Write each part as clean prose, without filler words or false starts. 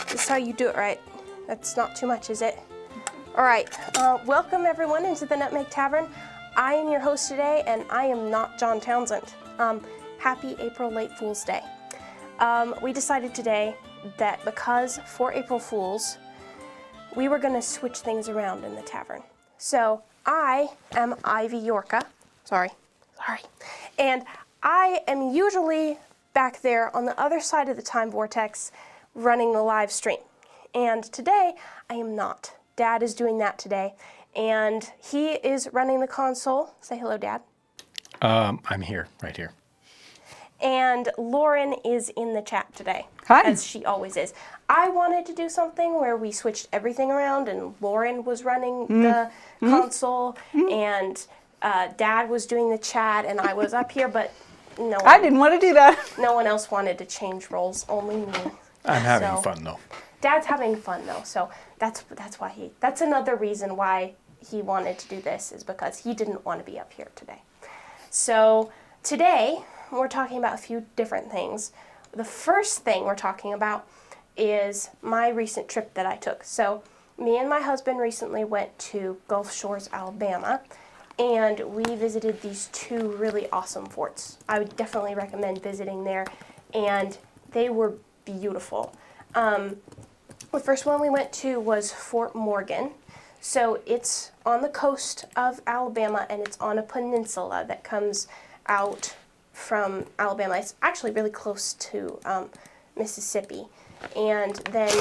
This is how you do it right. That's not too much, is it? All right, welcome everyone into the Nutmeg Tavern. I am your host today, and I am not John Townsend. Happy April Late Fool's Day. We decided today that because for April Fools, we were gonna switch things around in the tavern. So I am Ivy Yorka, sorry, and I am usually back there on the other side of the time vortex running the live stream. And today, I am not. Dad is doing that today, and he is running the console. Say hello, Dad. I'm here, right here. And Lauren is in the chat today. Hi. As she always is. I wanted to do something where we switched everything around and Lauren was running the console and Dad was doing the chat and I was up here, but no one, I didn't want to do that. no one else wanted to change roles, only me. I'm having fun though. Dad's having fun though, so that's why that's another reason why he wanted to do this, is because he didn't want to be up here today. So today we're talking about a few different things. The first thing we're talking about is my recent trip that I took. So me and my husband recently went to Gulf Shores, Alabama, and we visited these two really awesome forts. I would definitely recommend visiting there, and they were beautiful. The first one we went to was Fort Morgan. So it's on the coast of Alabama, and it's on a peninsula that comes out from Alabama. It's actually really close to Mississippi. And then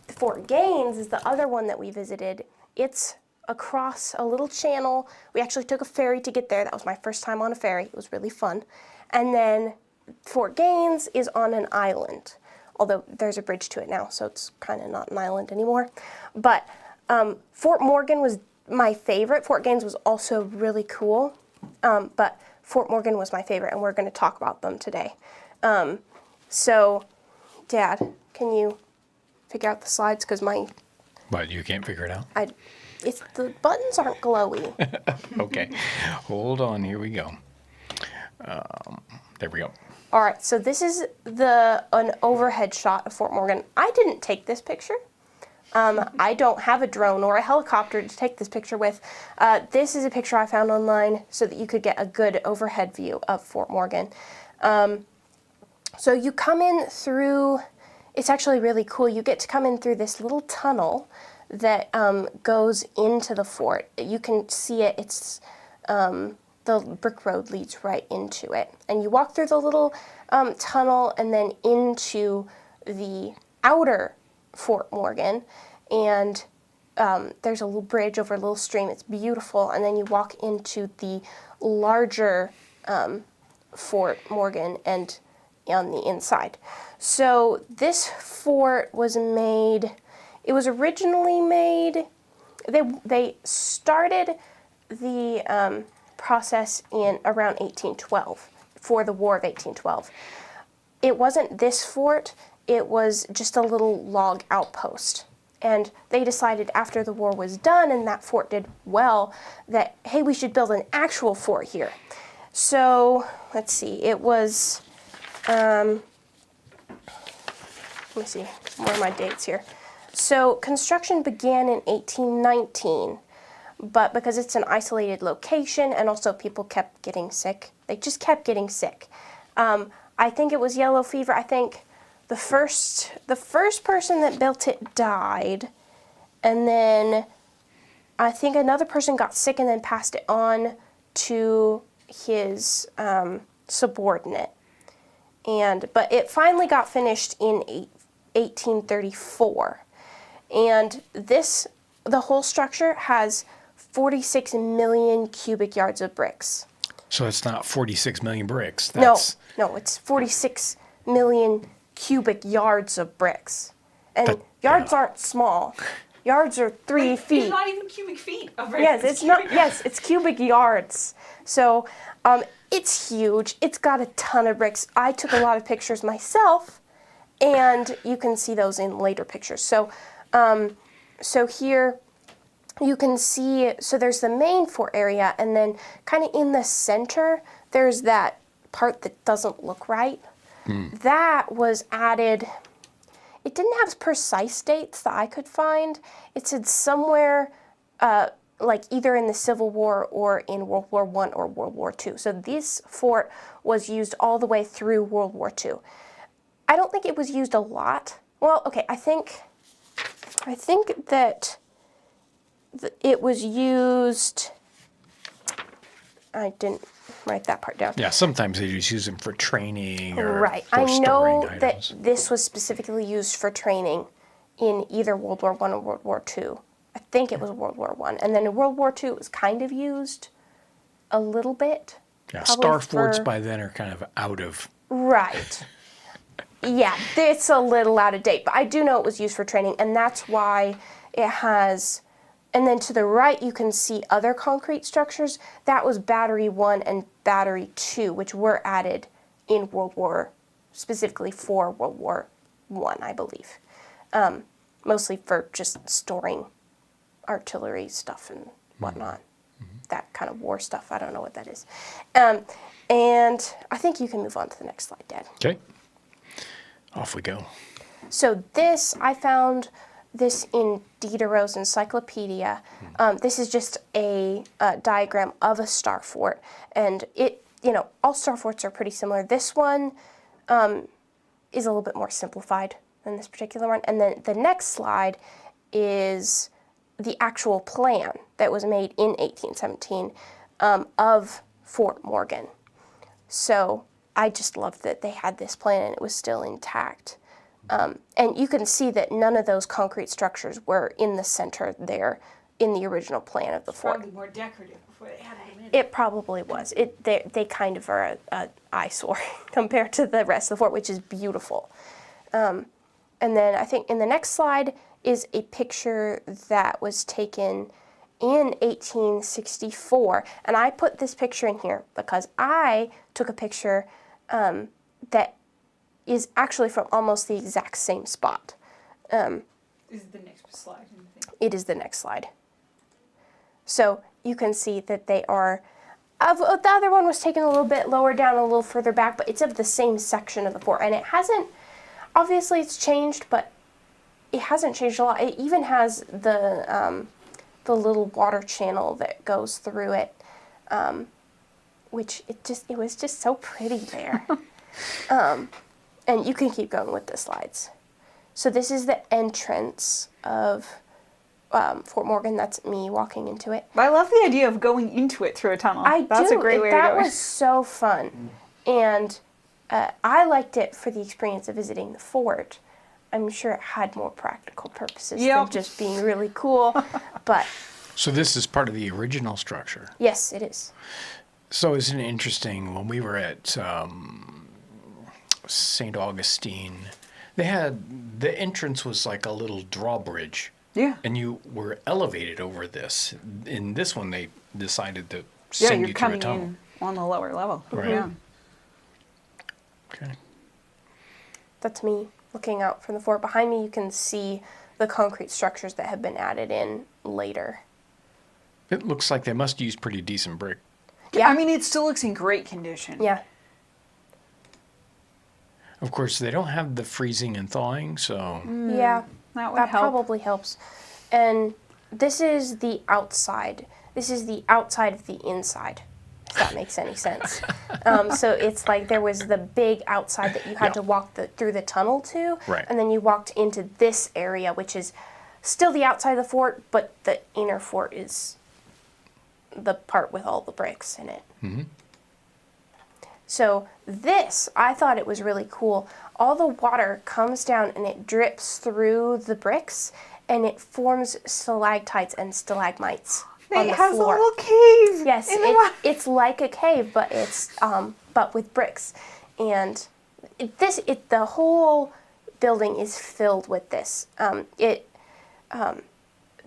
Fort Gaines is the other one that we visited. It's across a little channel. We actually took a ferry to get there. That was my first time on a ferry. It was really fun. And then Fort Gaines is on an island, although there's a bridge to it now, so it's kind of not an island anymore. But Fort Morgan was my favorite. Fort Gaines was also really cool, but Fort Morgan was my favorite, and we're going to talk about them today. So, Dad, can you figure out the slides? Because But you can't figure it out? The buttons aren't glowy. Okay, hold on, here we go. There we go. All right, so this is an overhead shot of Fort Morgan. I didn't take this picture. I don't have a drone or a helicopter to take this picture with. This is a picture I found online so that you could get a good overhead view of Fort Morgan. So you come in through, it's actually really cool. You get to come in through this little tunnel that goes into the fort. You can see it. It's the brick road leads right into it. And you walk through the little tunnel and then into the outer Fort Morgan. And there's a little bridge over a little stream. It's beautiful. And then you walk into the larger Fort Morgan and on the inside. So this fort was made, it was originally made, they started the process in around 1812, for the War of 1812. It wasn't this fort, it was just a little log outpost. And they decided after the war was done and that fort did well that, hey, we should build an actual fort here. So, let's see, it was, let me see, more of my dates here. So, construction began in 1819. But because it's an isolated location and also people kept getting sick, they just kept getting sick. I think it was yellow fever. I think the first person that built it died, and then I think another person got sick and then passed it on to his subordinate. But it finally got finished in 1834. And the whole structure has 46 million cubic yards of bricks. So it's not 46 million bricks. No, it's 46 million cubic yards of bricks. And yards aren't small. Yards are 3 feet. It's not even cubic feet of bricks. Yes, it's not. Yes, it's cubic yards. So it's huge. It's got a ton of bricks. I took a lot of pictures myself, and you can see those in later pictures. So, so here you can see, so there's the main fort area, and then kind of in the center, there's that part that doesn't look right. That was added, it didn't have precise dates that I could find. It said somewhere like either in the Civil War or in World War I or World War II. So this fort was used all the way through World War II. I don't think it was used a lot. Well, okay, I think that it was used. I didn't write that part down. Yeah, sometimes they just use them for training or Right. for I know storing that items. this was specifically used for training in either World War I or World War II. I think it was World War I. And then in World War II, it was kind of used a little bit. Yeah, probably star forts for- by then are kind of out of. Right. Yeah, it's a little out of date, but I do know it was used for training, and that's why it has. And then to the right, you can see other concrete structures. That was Battery 1 and Battery 2, which were added in specifically for World War I believe. Mostly for just storing artillery stuff and whatnot. That kind of war stuff. I don't know what that is. And I think you can move on to the next slide, Dad. Okay. Off we go. So this, I found this in Diderot's encyclopedia. This is just a diagram of a star fort. And all star forts are pretty similar. This one is a little bit more simplified than this particular one. And then the next slide is the actual plan that was made in 1817 of Fort Morgan. So I just loved that they had this plan and it was still intact. And you can see that none of those concrete structures were in the center there in the original plan of the fort. Probably more decorative before they added them in. It probably was. They kind of are an eyesore compared to the rest of the fort, which is beautiful. And then I think in the next slide is a picture that was taken in 1864. And I put this picture in here because I took a picture that is actually from almost the exact same spot. This is the next slide in the thing. It is the next slide. So you can see that they are, the other one was taken a little bit lower down, a little further back, but it's of the same section of the fort. And it hasn't, obviously it's changed, but it hasn't changed a lot. It even has the little water channel that goes through it, which it was just so pretty there. And you can keep going with the slides. So this is the entrance of Fort Morgan. That's me walking into it. I love the idea of going into it through a tunnel. That's a great way to That go. was so fun. And I liked it for the experience of visiting the fort. I'm sure it had more practical purposes than just being really cool. But So this is part of the original structure. yes, it is. So isn't it interesting, when we were at St. Augustine, they had, the entrance was like a little drawbridge. Yeah. And you were elevated over this. In this one, they decided to Yeah, send you're you through a coming tunnel. in on the lower level. Right. Yeah. Okay. That's me looking out from the fort. Behind me, you can see the concrete structures that have been added in later. It looks like they must use pretty decent brick. Yeah. I mean, it still looks in great condition. Yeah. Of course, they don't have the freezing and thawing, so Yeah. That would That help. probably helps. And this is the outside. This is the outside of the inside, if that makes any sense. So it's like there was the big outside that you had to walk through the tunnel to. Right. And then you walked into this area, which is still the outside of the fort, but the inner fort is the part with all the bricks in it. Mm-hmm. So this, I thought it was really cool. All the water comes down and it drips through the bricks and it forms stalactites and stalagmites on It the has floor. a little cave. Yes, in the water. it's like a cave, but it's but with bricks, and the whole building is filled with this.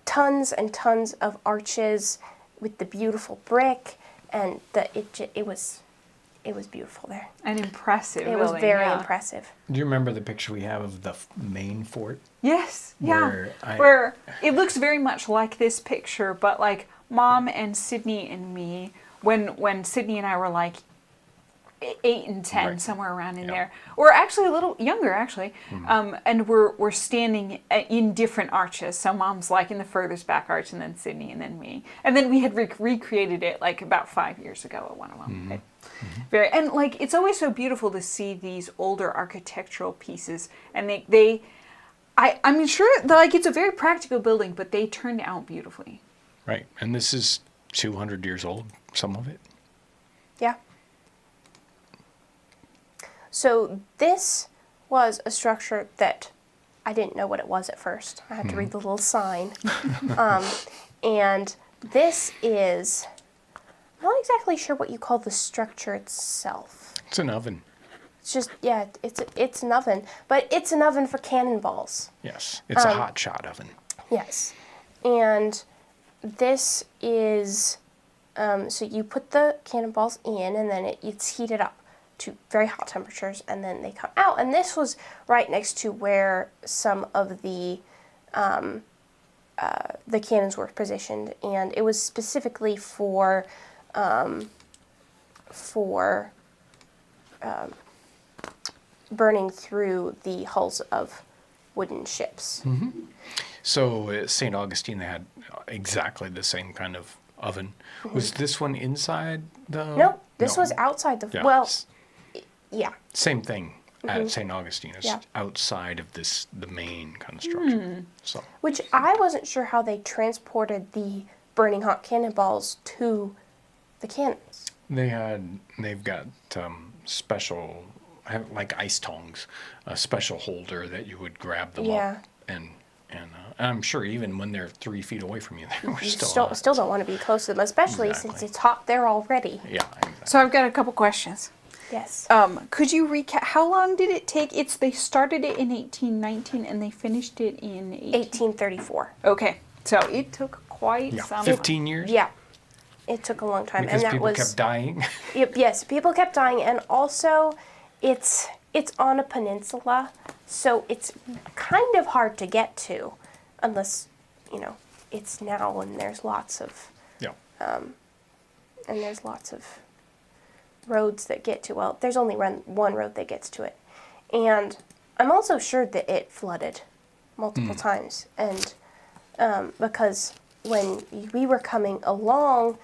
Tons and tons of arches with the beautiful brick, and it was beautiful there. An impressive It was building, very yeah. impressive. do you remember the picture we have of the main fort? Yes, yeah. Where Where it looks very much like this picture, but like Mom and Sydney and me, when Sydney and I were like 8 and 10, Right. somewhere around in Yeah. there. Or actually a little younger, actually. And we're standing in different arches. So Mom's like in the furthest back arch, and then Sydney, and then me. And then we had recreated it like about 5 years ago at one of them. And like it's always so beautiful to see these older architectural pieces, and I'm sure that like it's a very practical building, but they turned out beautifully. Right. And this is 200 years old, some of it. Yeah. So this was a structure that I didn't know what it was at first. I had to read the little sign. And this is, I'm not exactly sure what you call the structure itself. It's an oven. It's just, yeah, it's an oven. But it's an oven for cannonballs. Yes. It's a hot shot oven. Yes. And this is, so you put the cannonballs in, and then it's heated up to very hot temperatures, and then they come out. And this was right next to where some of the cannons were positioned, and it was specifically for burning through the hulls of wooden ships. So at St. Augustine, they had exactly the same kind of oven. Was this one inside the... No, this was outside the... Yeah. Well, yeah. Same thing at St. Augustine. It's Yeah. outside of the main kind of structure. So Which I wasn't sure how they transported the burning hot cannonballs to the cannons. they've got special, like ice tongs, a special holder that you would grab them Yeah. up, and I'm sure even when they're 3 feet away from you, they were You still hot. still don't want to be close to them, especially since Exactly. it's hot there already. Yeah, exactly. So I've got a couple questions. Yes. Could you recap, how long did it take? They started it in 1819 and they finished it in 1834. Okay, so it took quite Yeah, some 15 years. Yeah. It took a long time. Because and that people was kept dying. Yep, yes, people kept dying, and also it's on a peninsula, so it's kind of hard to get to, unless it's now, and there's lots of Yeah. roads that get to. Well, there's only one road that gets to it, and I'm also sure that it flooded multiple times, and because when we were coming along,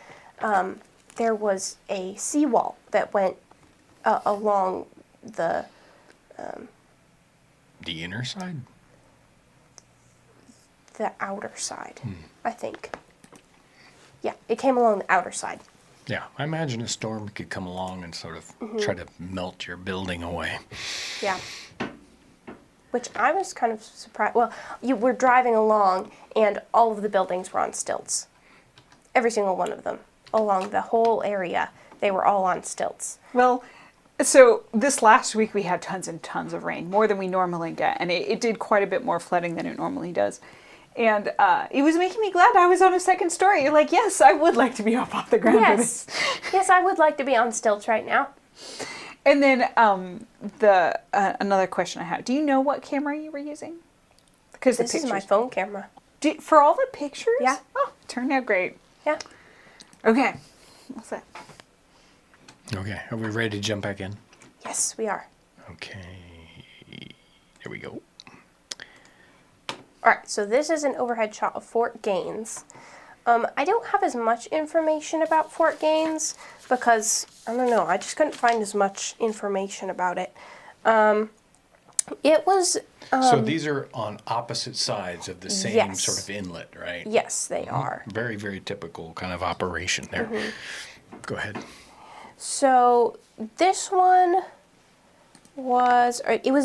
there was a seawall that went along the inner side. the outer side, I think. Yeah, it came along the outer side. Yeah, I imagine a storm could come along and sort of try to melt your building away. Yeah. Which I was kind of surprised. Well, you were driving along, and all of the buildings were on stilts. Every single one of them. Along the whole area, they were all on stilts. Well, so this last week we had tons and tons of rain, more than we normally get, and it did quite a bit more flooding than it normally does. And it was making me glad I was on a second story. You're like, yes, I would like to be up off the ground for Yes. this. Yes, I would like to be on stilts right now. And then another question I have. Do you know what camera you were using? Because This is my phone camera. For all the pictures? Yeah. Oh, turned out great. Yeah. Okay. What's that? Okay, are we ready to jump back in? Yes, we are. Okay, here we go. All right, so this is an overhead shot of Fort Gaines. I don't have as much information about Fort Gaines because, I don't know, I just couldn't find as much information about it. It was... So these are on opposite sides of the same Yes. sort of inlet, right? Yes, they are. Very, very typical kind of operation there. Go ahead. So this one was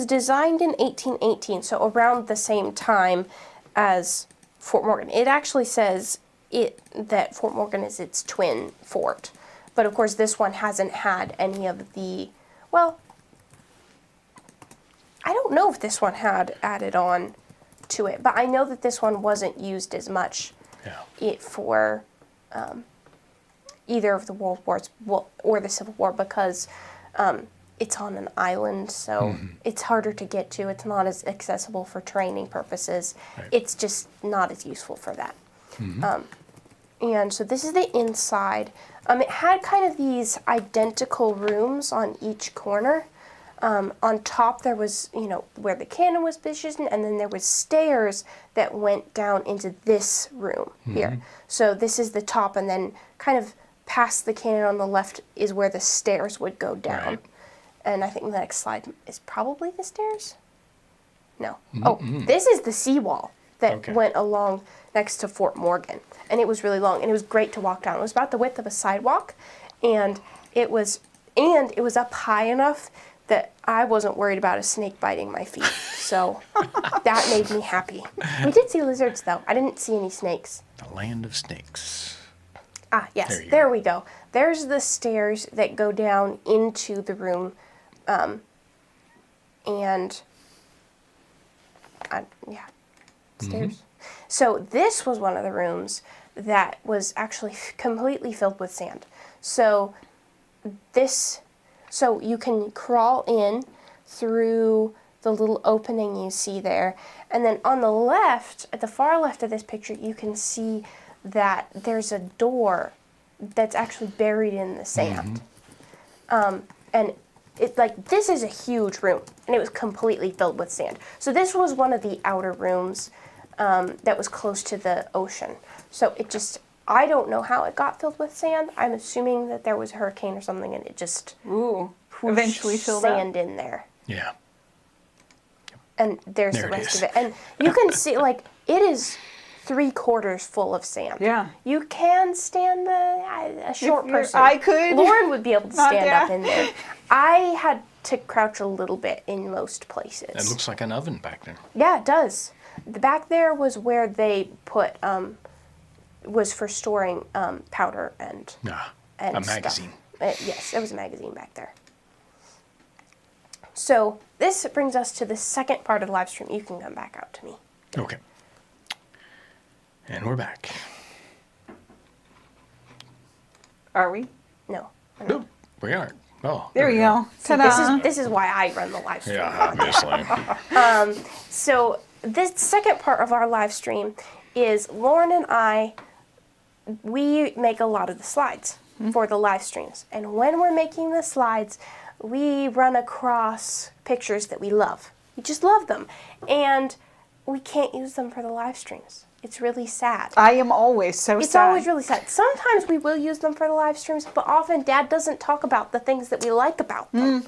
designed in 1818, so around the same time as Fort Morgan. It actually says that Fort Morgan is its twin fort. But of course this one hasn't had any of the, well, I don't know if this one had added on to it, but I know that this one wasn't used as much for either of the World Wars or the Civil War because it's on an island, so it's harder to get to. It's not as accessible for training purposes. Right. It's just not as useful for that. And so this is the inside. It had kind of these identical rooms on each corner. On top there was, where the cannon was positioned, and then there was stairs that went down into this room here. So this is the top, and then kind of past the cannon on the left is where the stairs would go down. Right. And I think the next slide is probably the stairs? No. Oh, this is the seawall that went along next to Fort Morgan. And it was really long, and it was great to walk down. It was about the width of a sidewalk, and it was up high enough that I wasn't worried about a snake biting my feet. So that made me happy. We did see lizards, though. I didn't see any snakes. The land of snakes. Ah, yes, there we go. There's the stairs that go down into the room, stairs. So this was one of the rooms that was actually completely filled with sand. So you can crawl in through the little opening you see there. And then on the left, at the far left of this picture, you can see that there's a door that's actually buried in the sand. And this is a huge room, and it was completely filled with sand. So this was one of the outer rooms that was close to the ocean. So I don't know how it got filled with sand. I'm assuming that there was a hurricane or something, and it just eventually filled up. Sand in there. Yeah. And there's the rest of it. And you can see, it is 3/4 full of sand. Yeah. You can stand a short person. I could. Lauren would be able to stand Not up in there. I had to crouch a little bit in most places. It looks like an oven back there. Yeah, it does. The back there was where they put, was for storing powder and a magazine. Yes, it was a magazine back there. So this brings us to the second part of the live stream. You can come back out to me. Okay. And we're back. Are we? No. No, we aren't. Oh, there you go. See, this is why I run the live stream. Yeah, obviously. So this second part of our live stream is Lauren and I, we make a lot of the slides for the live streams. And when we're making the slides, we run across pictures that we love. We just love them. And we can't use them for the live streams. It's really sad. I am always so sad. It's always really sad. Sometimes we will use them for the live streams, but often Dad doesn't talk about the things that we like about them.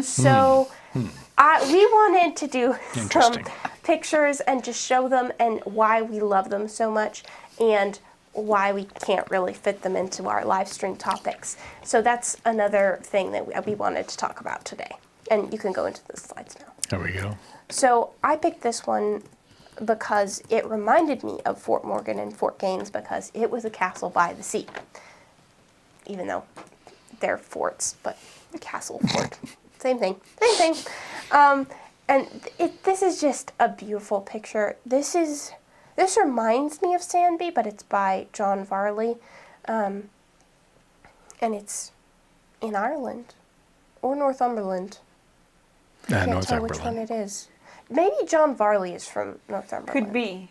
So we wanted to do some pictures and just show them and why we love them so much and why we can't really fit them into our live stream topics. So that's another thing that we wanted to talk about today. And you can go into the slides now. There we go. So I picked this one because it reminded me of Fort Morgan and Fort Gaines because it was a castle by the sea. Even though they're forts, but castle, fort, same thing. And this is just a beautiful picture. This reminds me of Sandby, but it's by John Varley. And it's in Ireland or Northumberland. I can't tell which one it is. Maybe John Varley is from Northumberland. Could be.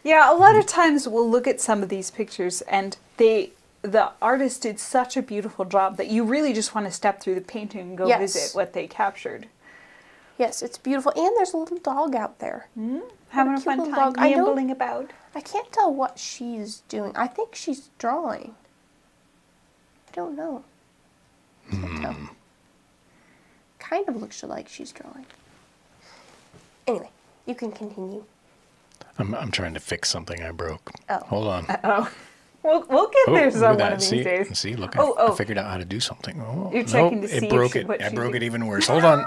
Yeah, a lot of times we'll look at some of these pictures and the artist did such a beautiful job that you really just want to step through the painting and go visit what they captured. Yes, it's beautiful. And there's a little dog out there. Having a fun time ambling about. I can't tell what she's doing. I think she's drawing. I don't know. Can't tell. Kind of looks like she's drawing. Anyway, you can continue. I'm trying to fix something I broke. Oh. Hold on. Uh-oh. We'll get there some one of these days. See, look, I figured out how to do something. You're checking to see it broke it. I broke it even worse. Hold on.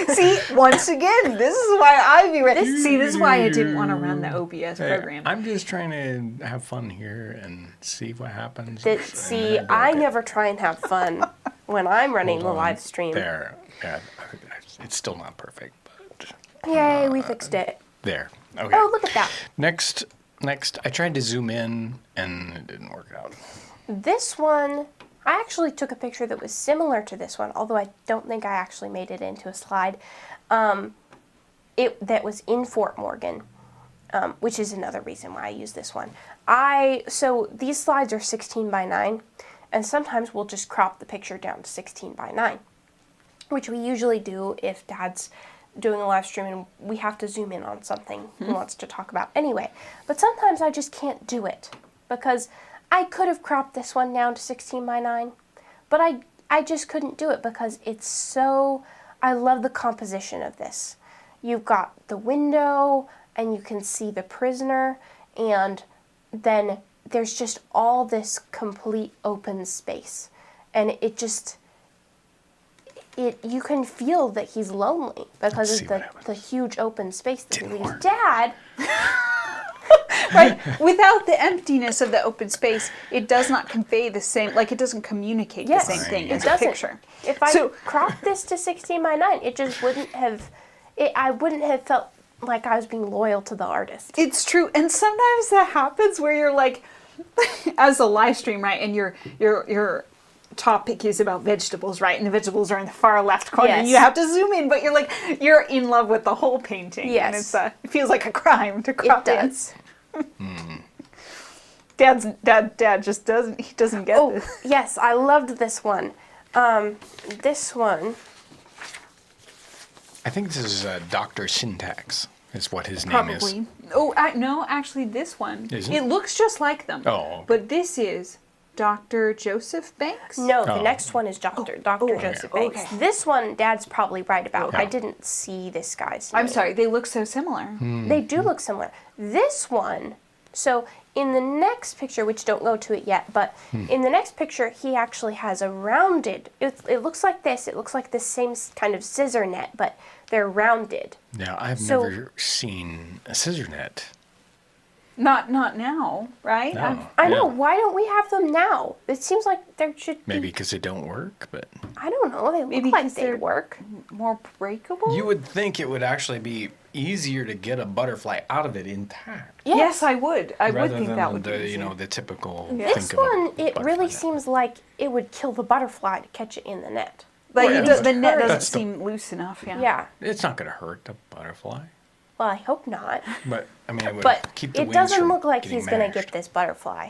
See, once again, this is why I be ready. See, this is why I didn't want to run the OBS program. I'm just trying to have fun here and see what happens. I never try and have fun when I'm running the live stream. There. Yeah, it's still not perfect. But, yay, we fixed it. There. Okay. Oh, look at that. Next, I tried to zoom in and it didn't work out. This one, I actually took a picture that was similar to this one, although I don't think I actually made it into a slide. That was in Fort Morgan. which is another reason why I use this one. So these slides are 16 by 9, and sometimes we'll just crop the picture down to 16 by 9, which we usually do if Dad's doing a live stream and we have to zoom in on something he wants to talk about anyway. But sometimes I just can't do it because I could have cropped this one down to 16 by 9, but I just couldn't do it because it's so, I love the composition of this. You've got the window and you can see the prisoner, and then there's just all this complete open space. And it just, you can feel that he's lonely because of the huge open space that he leaves. Dad! Right, without the emptiness of the open space, it does not convey the same, like it doesn't communicate the same thing as a picture. If I cropped this to 16 by 9, it just wouldn't have, I wouldn't have felt like I was being loyal to the artist. It's true, and sometimes that happens where you're like, as a live stream, right, and your topic is about vegetables, right, and the vegetables are in the far left corner, and you have to zoom in, but you're in love with the whole painting, and it feels like a crime to crop it. It does. Dad just doesn't get this. Yes, I loved this one. This one. I think this is Dr. Syntax, is what his Probably. name is. Oh, no, actually this one. Is it? It looks just like them. Oh. Okay. But this is Dr. Joseph Banks? No, the next one is Dr. Joseph Banks. Okay. This one, Dad's probably right about. Okay. I didn't see this guy's name. I'm sorry, they look so similar. They do look similar. This one, so in the next picture, which don't go to it yet, but in the next picture, he actually has a rounded, it looks like this. It looks like the same kind of scissor net, but they're rounded. Now, I've never seen a scissor net. Not now, right? No. I know. Why don't we have them now? It seems like there should be. Maybe because they don't work, but I don't know. They Maybe look like 'cause they they're work. More breakable? you would think it would actually be easier to get a butterfly out of it intact. Yes, I would. I would rather think than that would the, be easier. the typical This think of a one, it butterfly really net. seems like it would kill the butterfly to catch it in the net. Like Yeah, the net doesn't that's the- seem loose enough, yeah. Yeah. It's not going to hurt the butterfly, Well, I hope not. but I mean, it would But keep the it wings doesn't from look like getting he's going to mashed. get this butterfly.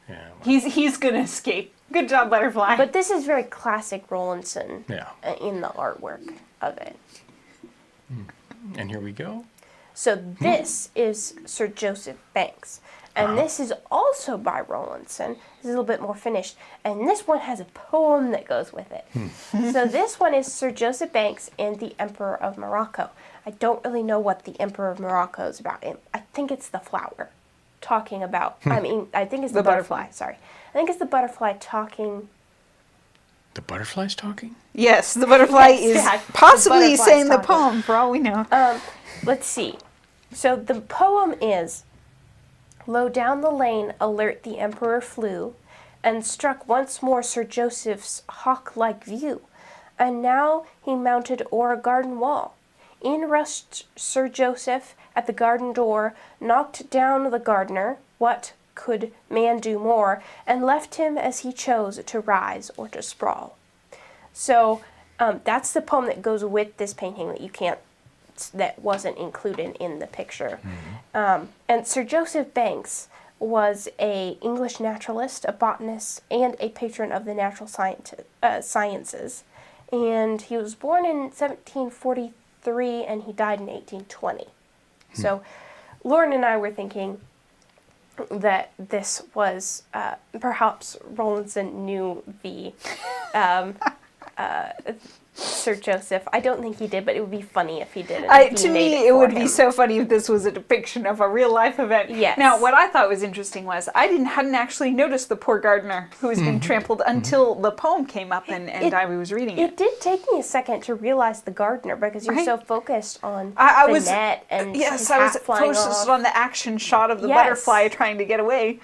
Yeah, well, He's gonna escape. Good job, butterfly. But this is very classic Rollinson yeah. in the artwork of it. And here we go. So this is Sir Joseph Banks. And this is also by Rollinson. It's a little bit more finished. And this one has a poem that goes with it. So this one is Sir Joseph Banks and the Emperor of Morocco. I don't really know what the Emperor of Morocco is about. I think it's the flower talking about, I think it's the butterfly. Sorry. I think it's the butterfly talking. The butterfly's talking? yes, the butterfly is yeah, the possibly butterfly's saying the talking. poem, for all we know. Let's see. So the poem is, low down the lane alert the emperor flew, and struck once more Sir Joseph's hawk-like view. And now he mounted o'er a garden wall. In rushed Sir Joseph at the garden door, knocked down the gardener, what could man do more, and left him as he chose to rise or to sprawl. So that's the poem that goes with this painting that wasn't included in the picture. And Sir Joseph Banks was an English naturalist, a botanist, and a patron of the natural sciences. And he was born in 1743 and he died in 1820. So Lauren and I were thinking that this was perhaps Rollinson knew the Sir Joseph. I don't think he did, but it would be funny if he did. To me, it would be so funny if this was a depiction of a real life event. Yes. Now, what I thought was interesting was I hadn't actually noticed the poor gardener who has been trampled until the poem came up and I was reading it. It did take me a second to realize the gardener because you're Right. so focused on I the was net and yes, his I was hat flying focused off. on the action shot of the Yes. butterfly trying to get away.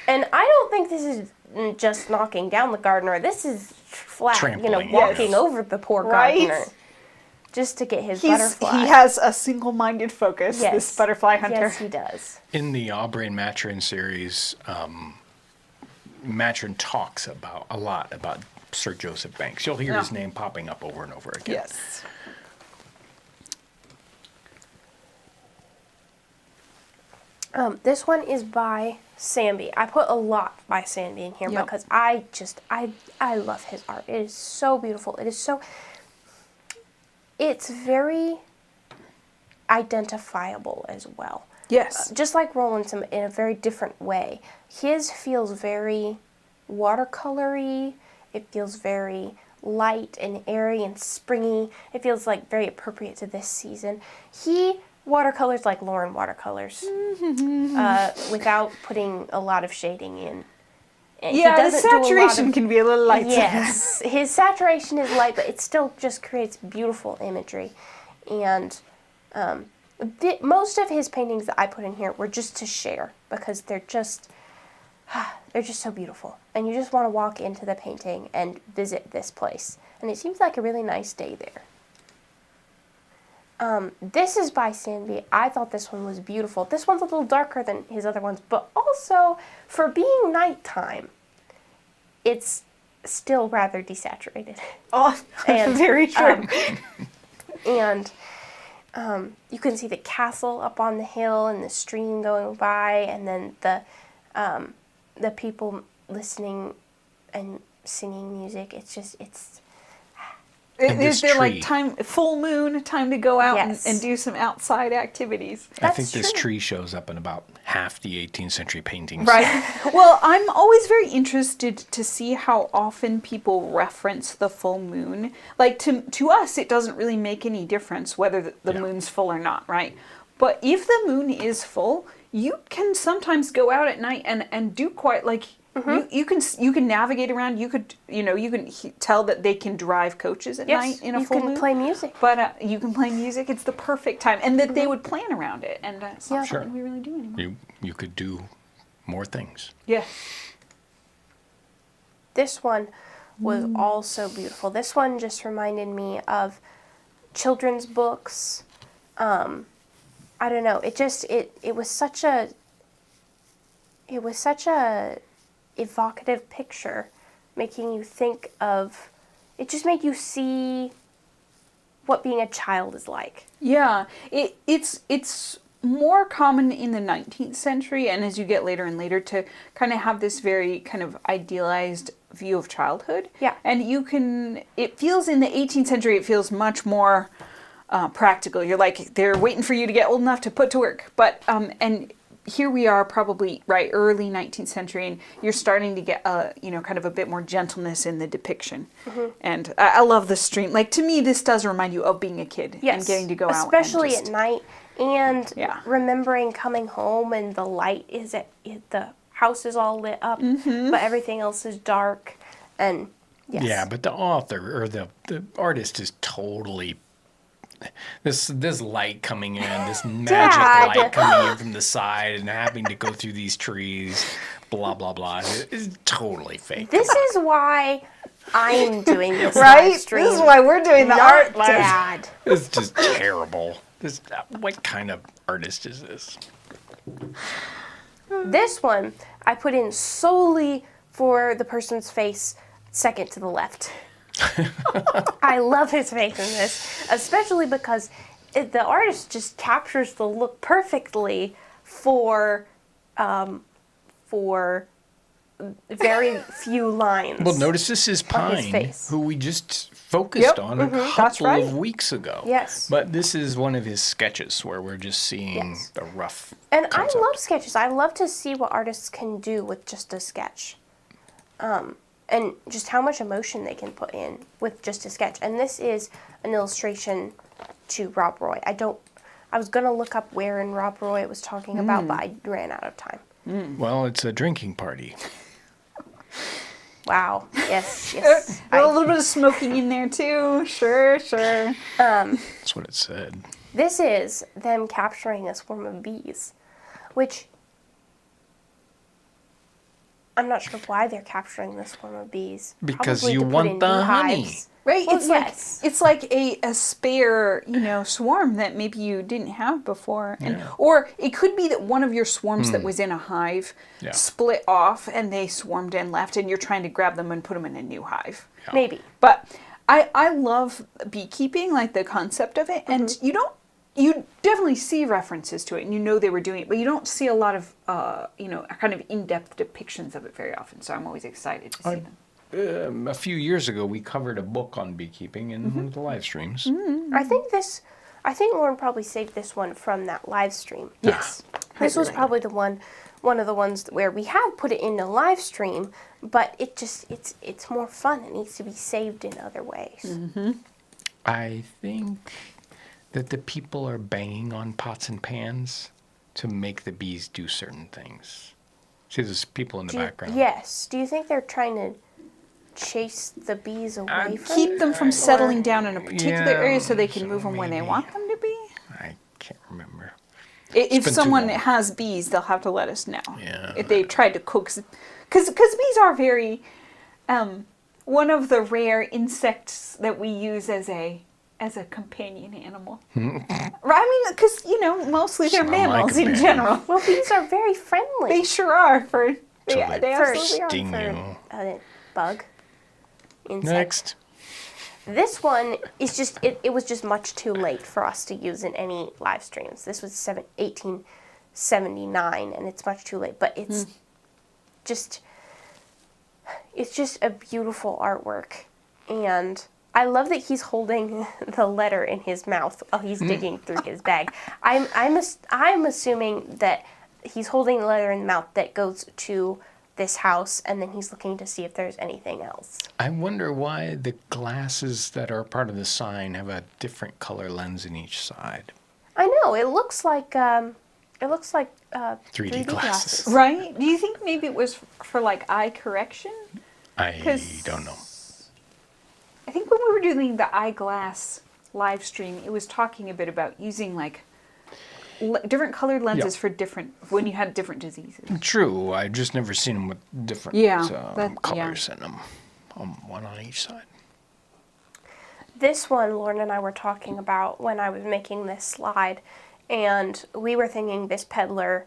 And I don't think this is just knocking down the gardener. This is flat, Trampling, walking yes. over the poor Right. gardener just to get his butterfly. He has a single-minded focus, Yes. this butterfly hunter. Yes, he does. In the Aubrey and Matron series, Matron talks a lot about Sir Joseph Banks. You'll hear his name popping up over and over again. Yes. This one is by Samby. I put a lot by Samby in here Yep. because I love his art. It is so beautiful. It's very identifiable as well. Yes. Just like Roland's in a very different way. His feels very watercolory. It feels very light and airy and springy. It feels like very appropriate to this season. He watercolors like Lauren watercolors, without putting a lot of shading in. And he Yeah, the doesn't do a lot saturation of- can be a little light. Yes, his saturation is light, but it still just creates beautiful imagery. And most of his paintings that I put in here were just to share because they're just so beautiful. And you just want to walk into the painting and visit this place. And it seems like a really nice day there. This is by Samby. I thought this one was beautiful. This one's a little darker than his other ones, but also for being nighttime, it's still rather desaturated. Oh, And, very true. And you can see the castle up on the hill and the stream going by, and then the people listening and singing music. And Is this there tree. like full moon, time to go out Yes. and do some outside activities? I think That's this true. tree shows up in about half the 18th century paintings. Right. Well, I'm always very interested to see how often people reference the full moon. Like to us, it doesn't really make any difference whether the Yeah. moon's full or not, right? But if the moon is full, you can sometimes go out at night and do quite like you can navigate around. You can tell that they can drive coaches at Yes, night in a you full can moon. play music. But you can play music. It's the perfect time, and that they would plan around it. And it's not Yeah. Sure. something we really do anymore. You could do more things. Yeah. This one was also beautiful. This one just reminded me of children's books. I don't know. It was such a evocative picture, making you think of. It just made you see what being a child is like. Yeah, it's more common in the 19th century, and as you get later and later, to kind of have this very kind of idealized view of childhood. Yeah. And it feels in the 18th century, it feels much more practical. You're like, they're waiting for you to get old enough to put to work. But, and here we are probably, right, early 19th century, and you're starting to get, kind of a bit more gentleness in the depiction. And I love the stream. Like, to me, this does remind you of being a kid and getting to go out. Especially and at night. And Yeah. remembering coming home and the light is the house is all lit up, but everything else is dark. And yes. Yeah, but the author or the artist is totally this light coming in, this magic Dad. light coming in from the side and having to go through these trees, blah blah blah. It's totally fake. This is why I'm doing this Right? live stream. This is why we're doing the not art live. Dad. It's just terrible. What kind of artist is this? This one I put in solely for the person's face second to the left. I love his face in this, especially because the artist just captures the look perfectly for very few lines. Well, notice this is On his Pine, face. who we just focused Yep, on a that's couple right. of weeks ago. Yes. But this is one of his sketches where we're just seeing Yes. the rough And concept. I love sketches. I love to see what artists can do with just a sketch. And just how much emotion they can put in with just a sketch. And this is an illustration to Rob Roy. I was going to look up where in Rob Roy it was talking about, but I ran out of time. Well, it's a drinking party. Wow. Yes, yes. A little bit of smoking in there too. Sure. That's what it said. This is them capturing a swarm of bees, which I'm not sure why they're capturing this swarm of bees. Because Probably you to put want in the honey. beehives. Right? Well, it's yes. like it's like a spare, swarm that maybe you didn't have before. And Yeah. or it could be that one of your swarms that was in a hive Yeah. split off and they swarmed and left, and you're trying to grab them and put them in a new hive. Maybe. But I love beekeeping, like the concept of it, and you don't you definitely see references to it, and you know they were doing it, but you don't see a lot of, kind of in-depth depictions of it very often. So I'm always excited to see them. A few years ago, we covered a book on beekeeping in one of the live streams. I think Lauren probably saved this one from that live stream. Yes. This was probably one of the ones where we have put it in a live stream, but it's more fun. It needs to be saved in other ways. I think that the people are banging on pots and pans to make the bees do certain things. See, there's people in the background. Yes. Do you think they're trying to chase the bees away from Keep them from settling or- down in a particular area so they can move them where they maybe. want them to be. I can't remember. If been too someone long. has bees, they'll have to let us know. Yeah. If they tried to coax, because bees are very, one of the rare insects that we use as a companion animal. Right? I mean, because mostly they're It's not my mammals in companion. general. Well, bees are very friendly. They sure are for. So They, they they absolutely are. sting for you. a bug. Insect. Next. This one is just, it was just much too late for us to use in any live streams. This was 1879, and it's much too late. But it's just a beautiful artwork. And I love that he's holding the letter in his mouth while he's digging through his bag. I'm assuming that he's holding the letter in the mouth that goes to this house, and then he's looking to see if there's anything else. I wonder why the glasses that are part of the sign have a different color lens in each side. I know, it looks like 3D glasses. Right? Do you think maybe it was for like eye correction? I 'Cause- don't know. I think when we were doing the eyeglass live stream, it was talking a bit about using like different colored lenses Yeah. for different, when you had different diseases. True, I've just never seen them with different colors in them. One on each side. This one Lauren and I were talking about when I was making this slide, and we were thinking this peddler,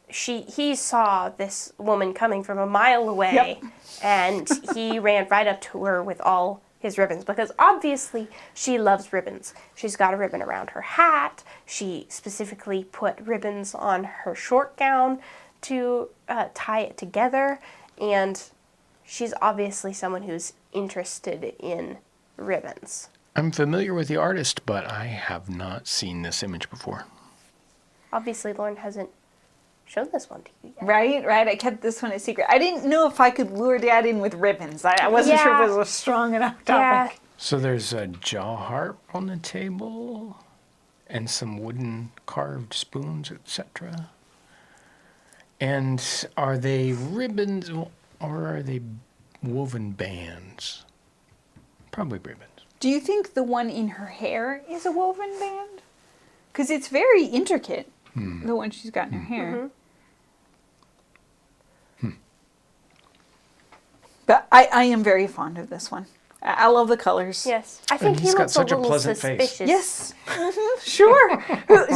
he saw this woman coming from a mile away, and he ran right up to her with all his ribbons, because obviously she loves ribbons. She's got a ribbon around her hat. She specifically put ribbons on her short gown to tie it together, and she's obviously someone who's interested in ribbons. I'm familiar with the artist, but I have not seen this image before. Obviously, Lauren hasn't shown this one to you yet. Right? I kept this one a secret. I didn't know if I could lure Dad in with ribbons. I wasn't sure if it was a strong enough topic. So there's a jaw harp on the table, and some wooden carved spoons, etc. And are they ribbons or are they woven bands? Probably ribbons. Do you think the one in her hair is a woven band? Because it's very intricate, the one she's got in her hair. But I am very fond of this one. I love the colors. Yes, I think he he's got looks a such a little pleasant face. suspicious. Yes, sure.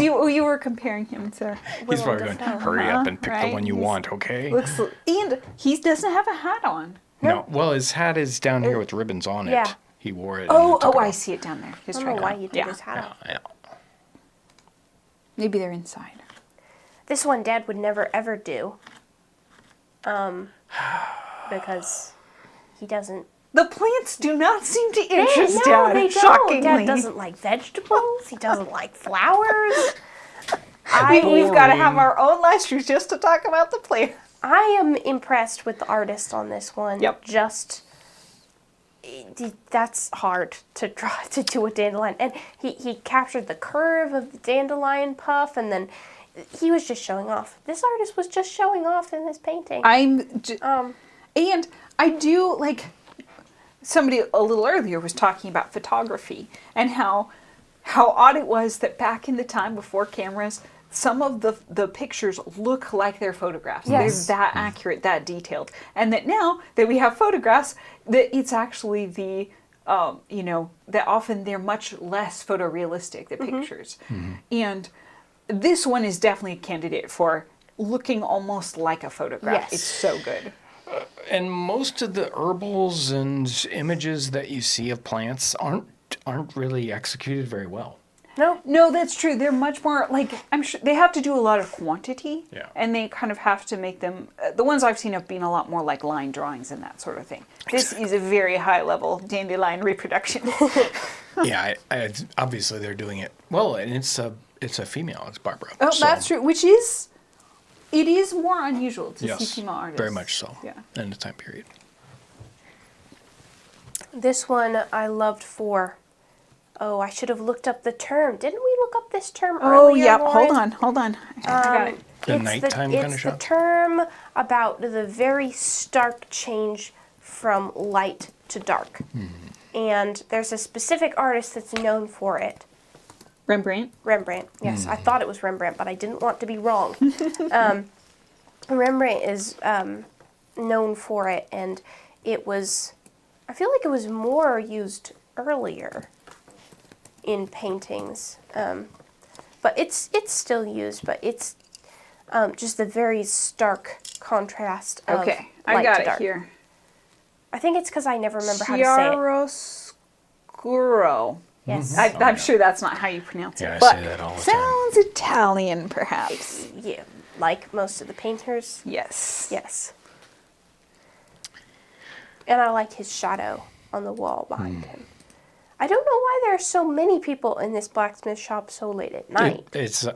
you were comparing him to He's Willem probably going, Dafoe. hurry up and pick the right. one you want, okay? and he doesn't have a hat on. No, well, his hat is down here with ribbons on it. Yeah. He wore it. Oh, and took it I off. see it down there. His I don't know triangle. why he did Yeah. his hat on. Yeah. Maybe they're inside. This one Dad would never ever do. Because he doesn't. The plants do not seem to interest No, Dad. they don't. Shockingly, Dad doesn't like vegetables. He doesn't like flowers. We've got to have our own live streams just to talk about the plants. I am impressed with the artist on this one. Yep. That's hard to draw to do a dandelion, and he captured the curve of the dandelion puff, and then he was just showing off. This artist was just showing off in this painting. And I do like. Somebody a little earlier was talking about photography and how odd it was that back in the time before cameras, some of the pictures look like they're photographs. Yes. They're that accurate, that detailed. And that now that we have photographs, that it's actually that often they're much less photorealistic, the pictures. And this one is definitely a candidate for looking almost like a photograph. Yes. It's so good. And most of the herbals and images that you see of plants aren't really executed very well. No, that's true. They're much more like, I'm sure they have to do a lot of quantity. Yeah. And they kind of have to make them, the ones I've seen have been a lot more like line drawings and that sort of thing. This is a very high level dandelion reproduction. Yeah, obviously they're doing it well, and it's a female. It's Barbara. Oh, so- that's true. It is more unusual to see female artists. Very much so. Yeah. In the time period. This one I loved for. Oh, I should have looked up the term. Didn't we look up this term Oh, earlier? yep. Lauren? Hold on. I got it. The nighttime kind of It's show? the term about the very stark change from light to dark. And there's a specific artist that's known for it. Rembrandt. Rembrandt. Yes, I thought it was Rembrandt, but I didn't want to be wrong. Rembrandt is known for it, and it was, I feel like it was more used earlier in paintings. But it's still used, but it's just the very stark contrast of Okay, I light got to it dark. here. I think it's because I never remember how to say it. Chiaroscuro. Yes. I'm sure that's not how you pronounce Yeah, it, I but say that all the time. sounds Italian, perhaps. Yeah, like most of the painters. Yes. Yes. And I like his shadow on the wall behind him. I don't know why there are so many people in this blacksmith shop so late at night. It's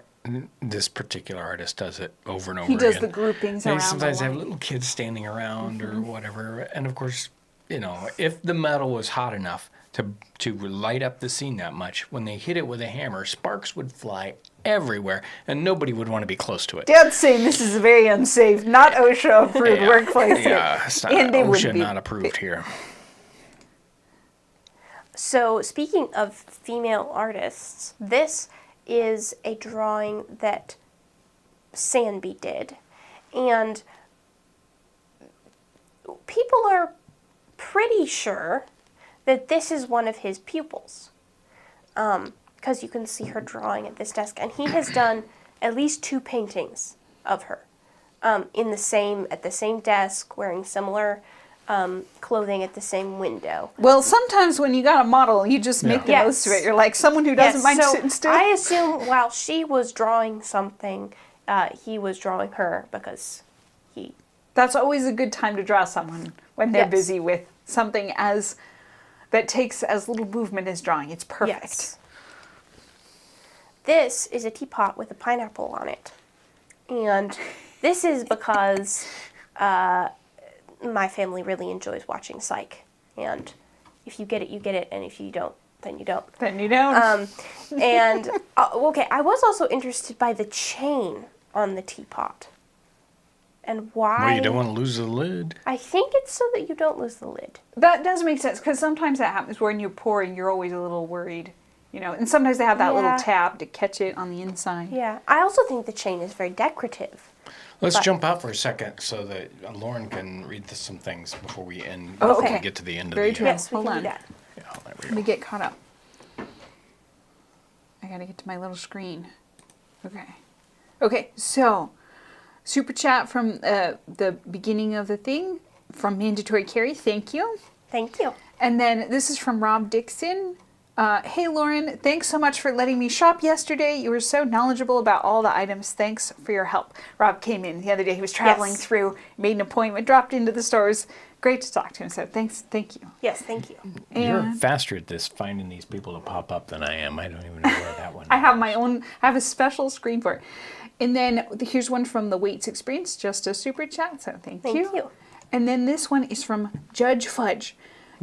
this particular artist does it over and over He does again. the groupings They around sometimes the have light. little kids standing around or whatever, and of course, if the metal was hot enough to light up the scene that much, when they hit it with a hammer, sparks would fly everywhere, and nobody would want to be close to it. Dad's saying this is a very unsafe, not OSHA approved workplace. Yeah, it's not, And they OSHA wouldn't be- not approved here. So, speaking of female artists, this is a drawing that Sanby did. And people are pretty sure that this is one of his pupils. Because you can see her drawing at this desk. And he has done at least 2 paintings of her at the same desk, wearing similar clothing at the same window. Well, sometimes when you got a model, you just make the Yes. most of it. You're like someone who doesn't mind so sitting still. I assume while she was drawing something, he was drawing her because he. That's always a good time to draw someone when they're Yes. busy with something that takes as little movement as drawing. It's perfect. Yes. This is a teapot with a pineapple on it. And this is because my family really enjoys watching Psych. And if you get it, you get it. And if you don't, then you don't. Then you don't. And, okay, I was also interested by the chain on the teapot. And why. Well, you don't want to lose the lid. I think it's so that you don't lose the lid. That does make sense because sometimes that happens when you're pouring. You're always a little worried, And sometimes they have that little Yeah. tab to catch it on the inside. Yeah. I also think the chain is very decorative. Let's But- jump out for a second so that Lauren can read some things before we end. Oh, Before okay. we get to the end Very of the. true. Yes, we Hold can on. do that. Yeah, there we Let go. me get caught up. I gotta get to my little screen. Okay, so super chat from the beginning of the thing from Mandatory Carry. Thank you. Thank you. And then this is from Rob Dixon. Hey Lauren, thanks so much for letting me shop yesterday. You were so knowledgeable about all the items. Thanks for your help. Rob came in the other day. He was traveling Yes. through, made an appointment, dropped into the stores. Great to talk to him. So thank you. Yes, thank you. You're And faster at this finding these people to pop up than I am. I don't even know where that one. I have my own. I have a special screen for it. And then here's one from the Waits Experience, just a super chat. So thank you. And then this one is from Judge Fudge.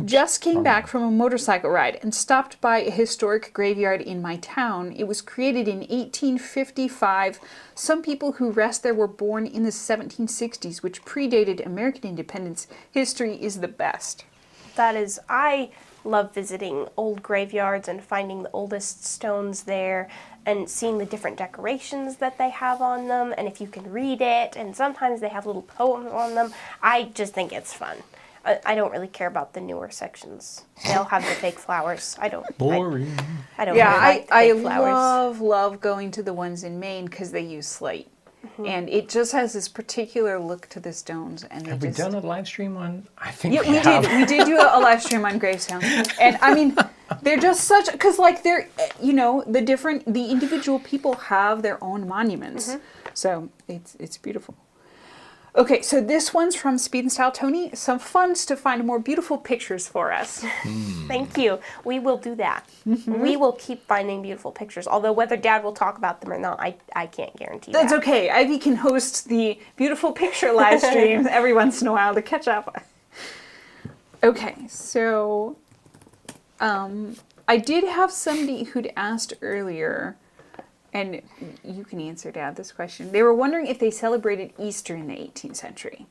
Just came back from a motorcycle ride and stopped by a historic graveyard in my town. It was created in 1855. Some people who rest there were born in the 1760s, which predated American independence. History is the best. I love visiting old graveyards and finding the oldest stones there and seeing the different decorations that they have on them and if you can read it, and sometimes they have little poems on them. I just think it's fun. I don't really care about the newer sections. They'll have the fake flowers. I don't. Boring. I don't Yeah, really like the I fake flowers. love going to the ones in Maine because they use slate. And it just has this particular look to the stones. And they Have we just, done a live stream on? I think Yeah, we have. did. We did do a live stream on Gravestone. And I mean, They're just such, because like they're, the individual people have their own monuments. So it's beautiful. Okay, so this one's from Speed and Style. Tony, some funds to find more beautiful pictures for us. Thank you. We will do that. We will keep finding beautiful pictures. Although whether Dad will talk about them or not, I can't guarantee That's that. okay. Ivy can host the beautiful picture live streams every once in a while to catch up. Okay, so I did have somebody who'd asked earlier, and you can answer, Dad, this question. They were wondering if they celebrated Easter in the 18th century.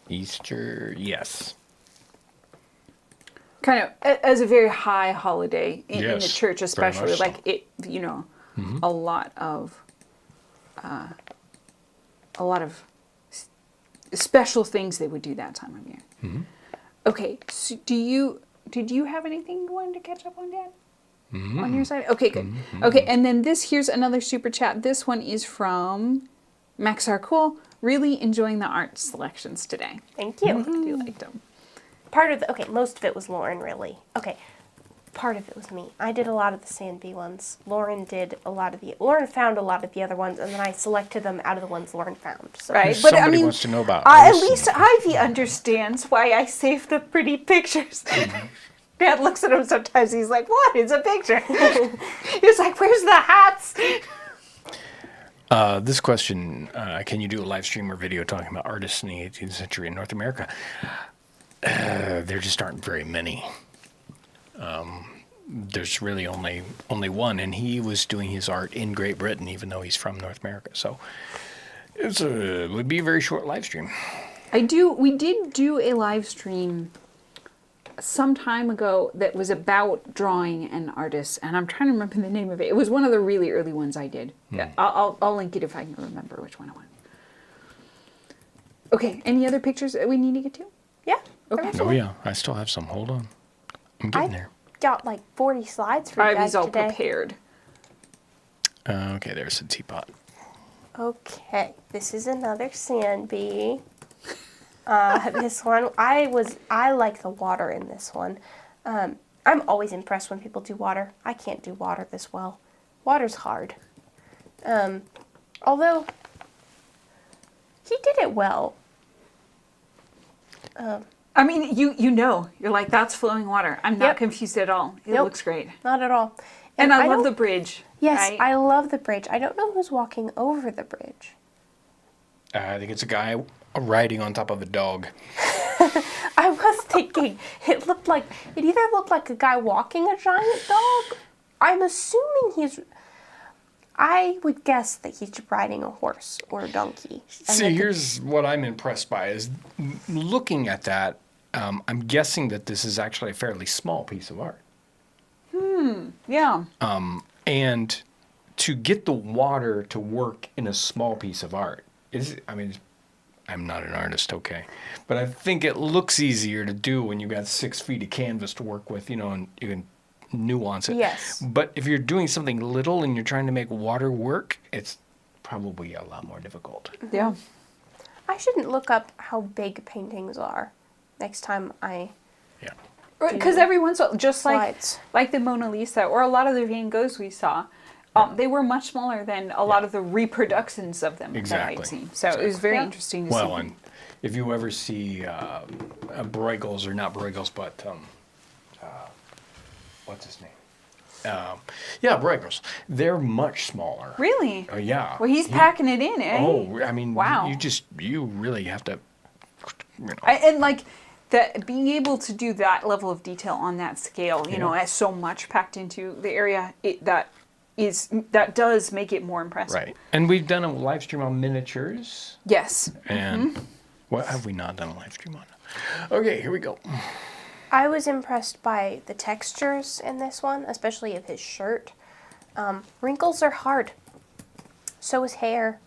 Easter, yes. Kind of as a very high holiday in the Yes, church, very especially. much so. Like it, a lot of special things they would do that time of year. Okay, so did you have anything you wanted to catch up on, Dad? On your side? Okay, good. Okay, and then here's another super chat. This one is from Max Arcool. Really enjoying the art selections today. Thank you. You liked them. Most of it was Lauren, really. Okay, part of it was me. I did a lot of the Sand Bee ones. Lauren found a lot of the other ones, and then I selected them out of the ones Lauren found. So. Right, But somebody wants to know about at ice least and- Ivy understands why I save the pretty pictures. Dad looks at him sometimes. He's like, "What? It's a picture." He's like, "Where's the hats?" This question, can you do a live stream or video talking about artists in the 18th century in North America? There just aren't very many. There's really only one, and he was doing his art in Great Britain, even though he's from North America. So it would be a very short live stream. We did do a live stream some time ago that was about drawing and artists, and I'm trying to remember the name of it. It was one of the really early ones I did. Yeah, I'll link it if I can remember which one it was. Okay, any other pictures that we need to get to? Yeah. Okay. Oh yeah, I still have some. Hold on, I'm getting there. Got like 40 slides for you guys Ivy's all today. prepared. Okay, there's the teapot. Okay, this is another Sand Bee. This one, I like the water in this one. I'm always impressed when people do water. I can't do water this well. Water's hard. Although, he did it well. I mean, you're like, that's flowing water. I'm not Yep. confused at all. It Nope. looks great. Not at all. And I love don't- the bridge. Yes, right? I love the bridge. I don't know who's walking over the bridge. I think it's a guy riding on top of a dog. I was thinking it either looked like a guy walking a giant dog. I'm assuming I would guess that he's riding a horse or a donkey. And See, that here's what I'm impressed by is looking at that. I'm guessing that this is actually a fairly small piece of art. Yeah. And to get the water to work in a small piece of art I'm not an artist, okay, but I think it looks easier to do when you've got 6 feet of canvas to work with, and you can nuance it. Yes. But if you're doing something little and you're trying to make water work, it's probably a lot more difficult. Yeah. I shouldn't look up how big paintings are next time I Yeah. Because every once in a while, just slides. like the Mona Lisa or a lot of the Van Goghs we saw, they were much smaller than a lot of the reproductions of them that Exactly. I'd seen. So it was very Yeah. interesting to see. Well, and if you ever see Bruegels, or not Bruegels, but what's his name? Yeah, Bruegels. They're much smaller. Really? Yeah. Well, he's packing it in, eh? Oh, I mean, Wow. you really have to, And like being able to do that level of detail on that scale, as so much packed into the area, that does make it more impressive. right. And we've done a live stream on miniatures, Yes. and what have we not done a live stream on? Okay, here we go. I was impressed by the textures in this one, especially of his shirt. Wrinkles are hard. So is hair.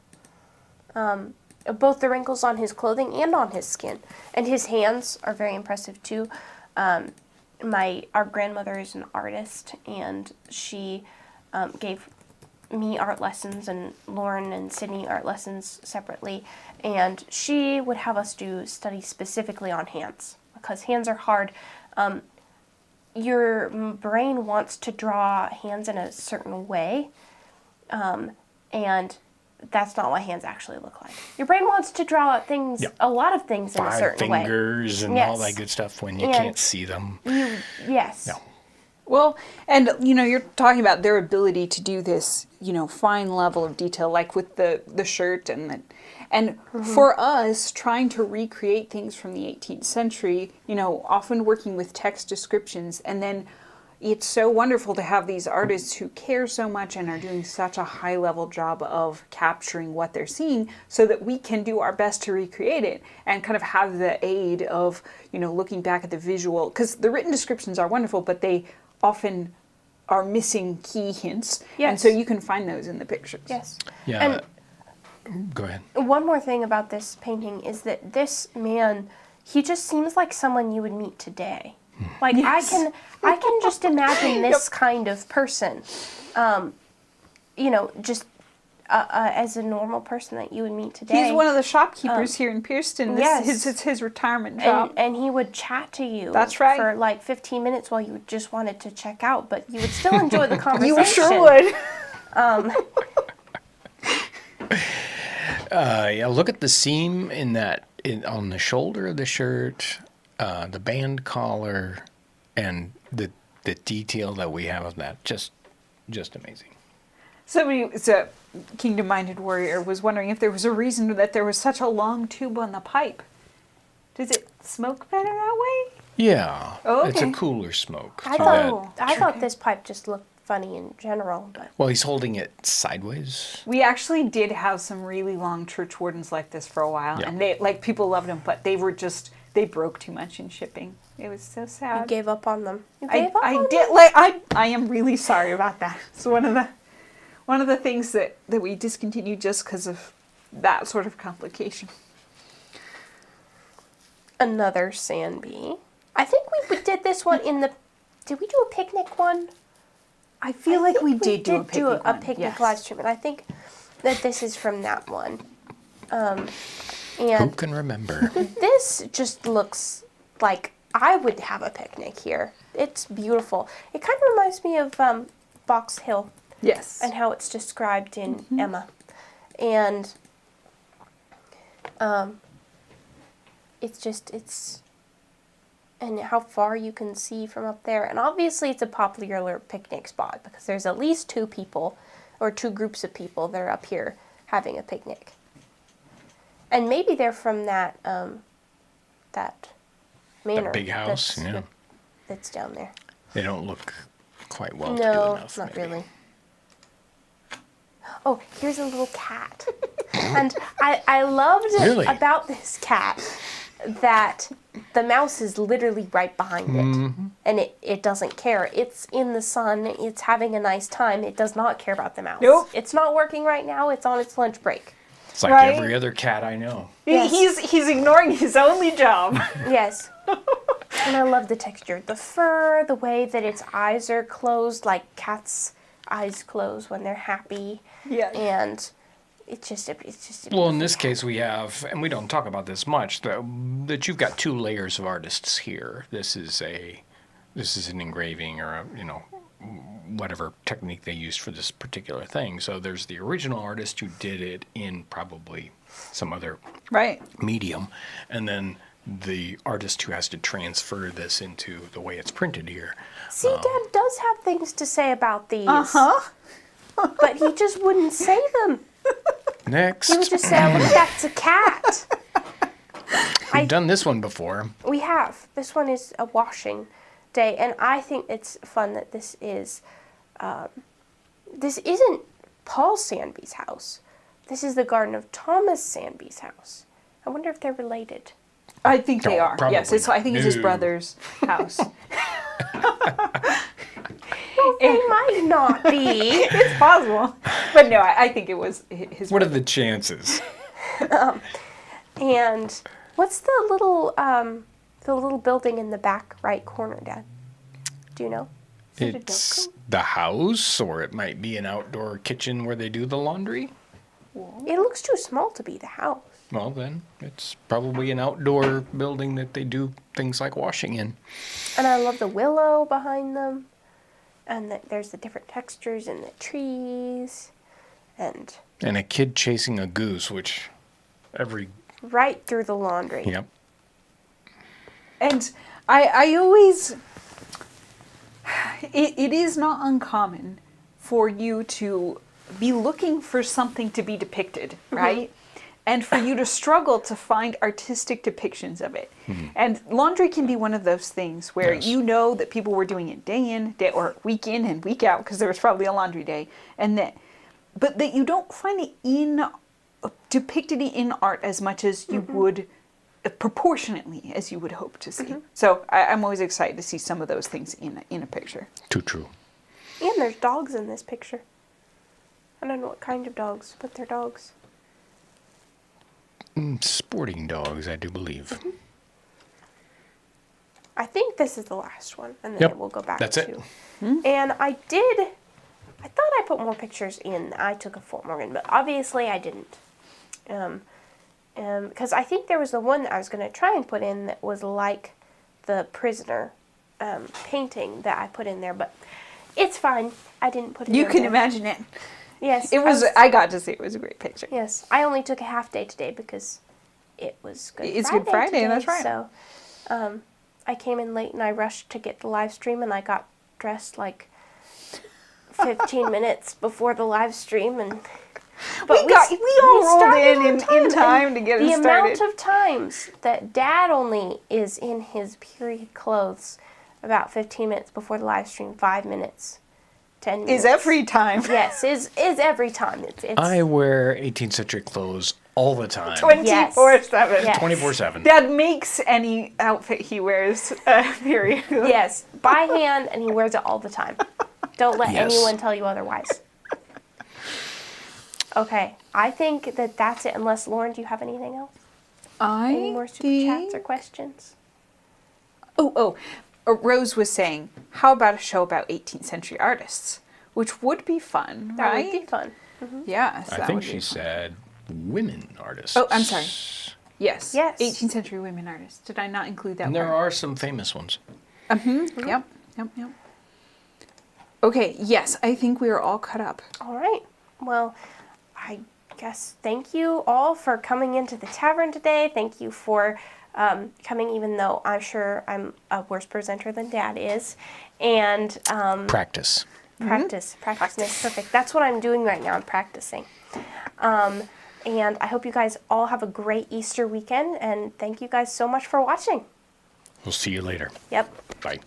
Both the wrinkles on his clothing and on his skin. And his hands are very impressive too. Our grandmother is an artist, and she gave me art lessons and Lauren and Sydney art lessons separately. And she would have us do studies specifically on hands, because hands are hard. your brain wants to draw hands in a certain way, and that's not what hands actually look like. Your brain wants to draw things, Yeah. a lot of things in a 5 certain way. fingers and all that good stuff when you And can't see them. Yes. No. Well, and you're talking about their ability to do this, fine level of detail, like with the shirt and for us trying to recreate things from the 18th century, often working with text descriptions, and then it's so wonderful to have these artists who care so much and are doing such a high level job of capturing what they're seeing so that we can do our best to recreate it and kind of have the aid of, looking back at the visual, because the written descriptions are wonderful, but they often are missing key hints. Yes. And so you can find those in the pictures. Yes. Yeah. Go ahead. One more thing about this painting is that this man, he just seems like someone you would meet today. Like Yes. I can just imagine this kind of person, just as a normal person that you would meet today. He's one of the shopkeepers here in Pearston. Yes. It's his retirement job. And he would chat to you. That's right. For like 15 minutes while you just wanted to check out, but you would still enjoy the conversation. You sure would. Yeah, look at the seam on the shoulder of the shirt, the band collar, and the detail that we have of that. Just amazing. It's a kingdom-minded warrior was wondering if there was a reason that there was such a long tube on the pipe. Does it smoke better that way? Yeah. Oh, It's a okay. cooler smoke. I through thought that. I thought this pipe just looked funny in general, but Well, he's holding it sideways. We actually did have some really long church wardens like this for a while, Yeah. and people loved them, but they broke too much in shipping. It was so you sad. gave up on them. You I gave up on did them? I am really sorry about that. It's one of the things that we discontinued just because of that sort of complication. Another sand bee. I think we did this one in the. Did we do a picnic one? I feel like we did do a do picnic a one, picnic yes. live stream, and I think that this is from that one. Who And can remember? this just looks like I would have a picnic here. It's beautiful. It kind of reminds me of Box Hill Yes. and how it's described in Emma. And it's and how far you can see from up there. And obviously it's a popular picnic spot because there's at least 2 people or 2 groups of people that are up here having a picnic. And maybe they're from that that manor. That big house, yeah. That's down there. They don't look quite well No, enough. not maybe. really. Oh, here's a little cat. And I loved Really? about this cat that the mouse is literally right behind it. And it doesn't care. It's in the sun. It's having a nice time. It does not care about the mouse. Nope. It's not working right now. It's on its lunch break. It's like Right? every other cat I know. Yes. He's ignoring his only job. Yes. And I love the texture. The fur, the way that its eyes are closed, like cats' eyes close when they're happy. Yeah. And it's just a Well, in this case, we have, and we don't talk about this much, that you've got 2 layers of artists here. This is an engraving or whatever technique they used for this particular thing. So there's the original artist who did it in probably some other Right. medium, and then the artist who has to transfer this into the way it's printed here. See, Dad does have things to say about these. Uh-huh. But he just wouldn't say them. Next, He would just say, look, that's a cat. we've done this one before. We have. This one is a washing day. And I think it's fun that this is, this isn't Paul Sandby's house. This is the garden of Thomas Sandby's house. I wonder if they're related. I think they Oh, are. probably Yes, I think it's his no. brother's house. They might not be. It's possible. But no, I think it was his What are the chances? And what's the little building in the back right corner, Dad? Do you know? Is it a It's Delco? the house, or it might be an outdoor kitchen where they do the laundry. It looks too small to be the house. Well, then it's probably an outdoor building that they do things like washing in. And I love the willow behind them. And there's the different textures in the trees. And And a kid chasing a goose, which every... right through the laundry. Yep. And I always, it is not uncommon for you to be looking for something to be depicted, right? And for you to struggle to find artistic depictions of it. And laundry can be one of those things where Yes. you know that people were doing it day in and week out, because there was probably a laundry day, but that you don't find it depicted in art as much as you would, proportionately as you would hope to see. So I'm always excited to see some of those things in a picture. Too true. And there's dogs in this picture. I don't know what kind of dogs, but they're dogs. Sporting dogs, I do believe. I think this is the last one, and then Yep, we'll go back that's to. it. And I thought I put more pictures in. I took a Fort Morgan, but obviously I didn't. Because I think there was the one that I was going to try and put in that was like the prisoner painting that I put in there, but it's fine. I didn't put it in You can there. imagine it. Yes. I got to see it. It was a great picture. Yes, I only took a half day today because it was Good Friday. It's Good Friday, today, that's right. So I came in late and I rushed to get the live stream, and I got dressed like 15 minutes before the live stream, and We all rolled started in on time to get the it started. amount of times that Dad only is in his period clothes about 15 minutes before the live stream, 5 minutes, 10 minutes. Is every time. Yes, is every time. It's I wear 18th century clothes all the time. 24/7. Yes. 24/7. Dad makes any outfit he wears, period. Yes, by hand, and he wears it all the time. Don't let Yes. anyone tell you otherwise. Okay, I think that's it. Unless, Lauren, do you have anything else? Any more super chats or questions? Rose was saying, how about a show about 18th century artists? Which would be fun, That right? would be fun. Yes. I that think would she be fun. said women artists. Oh, I'm sorry. Yes. Yes. 18th century women artists. Did I not include that And there part? are some famous ones. Yep. Okay, yes, I think we are all cut up. All right. Well, I guess thank you all for coming into the tavern today. Thank you for coming, even though I'm sure I'm a worse presenter than Dad is. And Practice. practice makes perfect. That's what I'm doing right now. I'm practicing. And I hope you guys all have a great Easter weekend. And thank you guys so much for watching. We'll see you later. Yep. Bye.